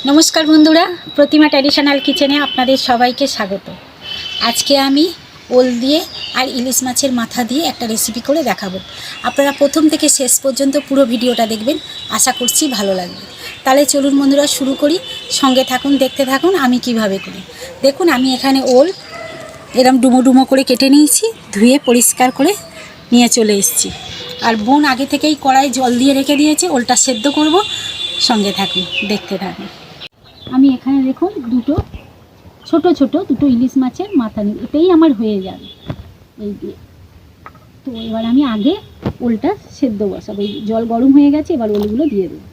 নমস্কার বন্ধুরা, প্রতিমা ট্র্যাডিশনাল কিচেনে আপনাদের সবাইকে স্বাগত। আজকে আমি ওল দিয়ে আর ইলিশ মাছের মাথা দিয়ে একটা রেসিপি করে দেখাবো। আপনারা প্রথম থেকে শেষ পর্যন্ত পুরো ভিডিওটা দেখবেন, আশা করছি ভালো লাগবে। তাহলে চলুন বন্ধুরা শুরু করি, সঙ্গে থাকুন, দেখতে থাকুন আমি কিভাবে করি। দেখুন আমি এখানে ওল এরম ডুমো ডুমো করে কেটে নিয়েছি, ধুয়ে পরিষ্কার করে নিয়ে চলে এসেছি। আর বোন আগে থেকেই কড়াই জল দিয়ে রেখে দিয়েছে, ওলটা সেদ্ধ করব, সঙ্গে থাকুন, দেখতে থাকুন। আমি এখানে দেখুন ছোট ছোট দুটো ইলিশ মাছের মাথা নিই, এতেই আমার হয়ে যাবে এই দিয়ে। তো এবার আমি আগে ওলটা সেদ্ধ বসাবো। এই জল গরম হয়ে গেছে, এবার ওলগুলো দিয়ে দেবো।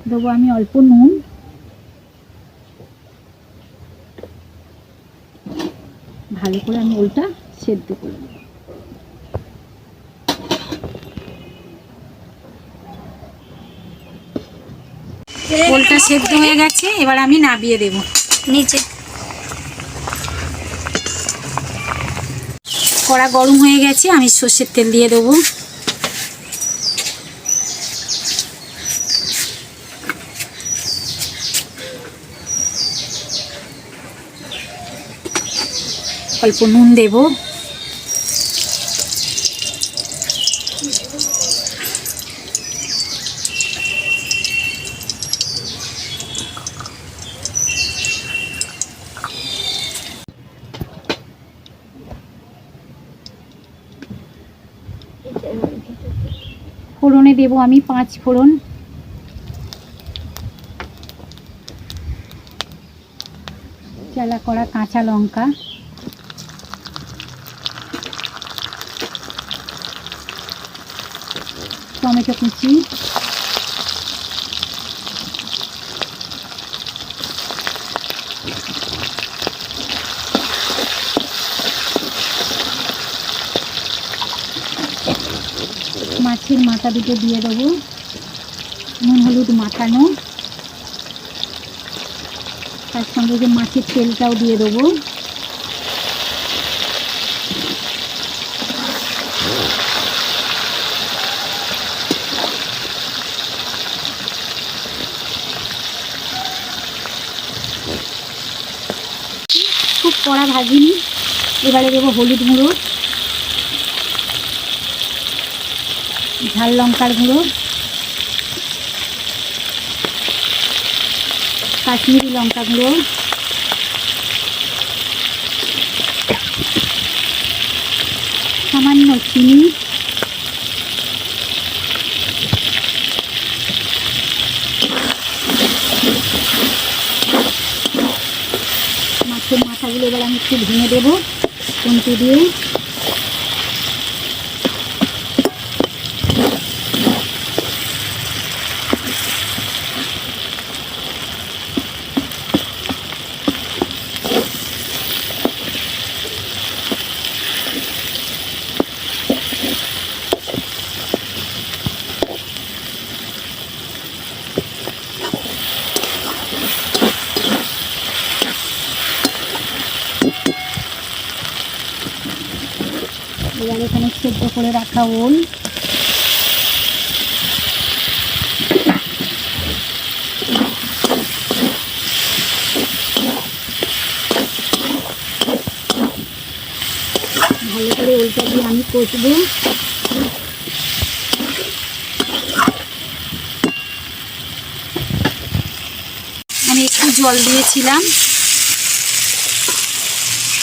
দেবো আমি অল্প নুন, ভালো করে আমি ওলটা সেদ্ধ করে নেব। ওলটা সেদ্ধ হয়ে গেছে, এবার আমি নামিয়ে দেব নিচে। কড়া গরম হয়ে গেছে, আমি সর্ষের তেল দিয়ে দেবো। অল্প নুন দেব, ফোড়নে দেব আমি 5 ফোড়ন, চালা করা কাঁচা লঙ্কা, টমেটো কুচি, মাছের মাথা দুটো দিয়ে দেবো, নুন হলুদ মাখানো, তার সঙ্গে যে মাছের তেলটাও দিয়ে দেবো। খুব কড়া ভাজিনি, এবারে দেবো হলুদ গুঁড়ো, ঝাল লঙ্কার গুঁড়ো, কাশ্মীরি লঙ্কা গুঁড়ো, সামান্য চিনি, মাছের মাথাগুলো এবার আমি একটু ভেঙে দেবো খুন্তি দিয়ে। এবার এখানে সেদ্ধ করে রাখা ওল, ভালো করে ওলটা দিয়ে আমি কষবো। আমি একটু জল দিয়েছিলাম,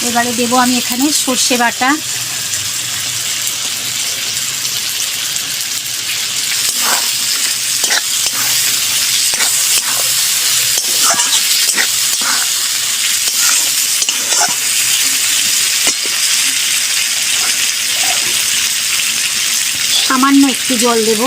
এবারে দেবো আমি এখানে সর্ষে বাটা, সামান্য একটু জল দেব,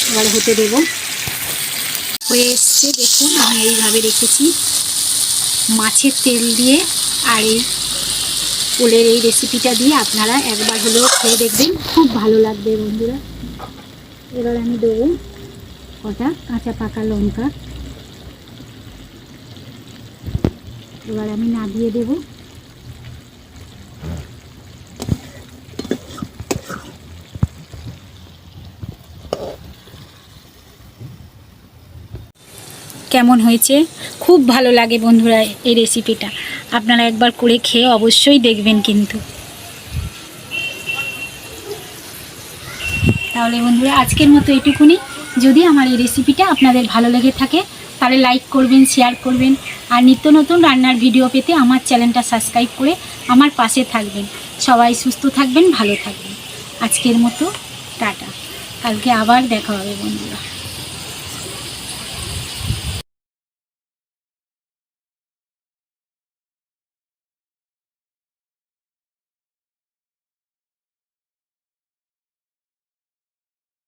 এবার হতে দেবো। হয়ে এসছে। দেখুন আমি এইভাবে রেখেছি মাছের তেল দিয়ে, আর এই ওলের এই রেসিপিটা দিয়ে আপনারা একবার হলেও খেয়ে দেখবেন, খুব ভালো লাগবে বন্ধুরা। এবার আমি দেবো কটা কাঁচা পাকা লঙ্কা। এবার আমি নাবিয়ে দেব। কেমন হয়েছে? খুব ভালো লাগে বন্ধুরা এই রেসিপিটা, আপনারা একবার করে খেয়ে অবশ্যই দেখবেন কিন্তু। তাহলে বন্ধুরা আজকের মতো এটুকুনি। যদি আমার এই রেসিপিটা আপনাদের ভালো লেগে থাকে তাহলে লাইক করবেন, শেয়ার করবেন, আর নিত্য নতুন রান্নার ভিডিও পেতে আমার চ্যানেলটা সাবস্ক্রাইব করে আমার পাশে থাকবেন। সবাই সুস্থ থাকবেন, ভালো থাকবেন। আজকের মতো টাটা, কালকে আবার দেখা হবে বন্ধুরা।